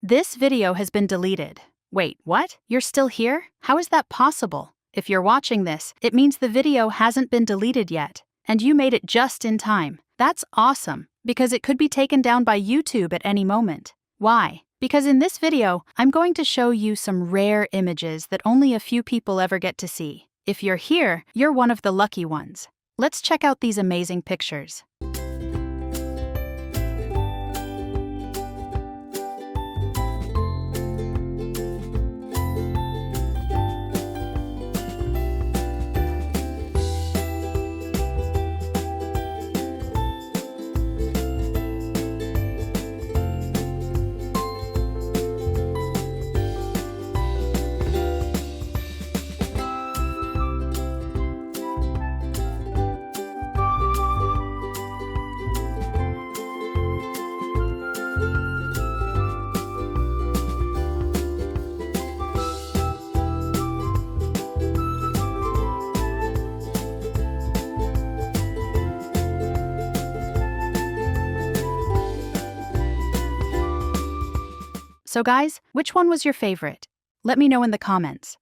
This video has been deleted. Wait, what? You're still here? How is that possible? If you're watching this, it means the video hasn't been deleted yet, and you made it just in time. That's awesome, because it could be taken down by YouTube at any moment. Why? Because in this video, I'm going to show you some rare images that only a few people ever get to see. If you're here, you're one of the lucky ones. Let's check out these amazing pictures. So guys, which one was your favorite? Let me know in the comments.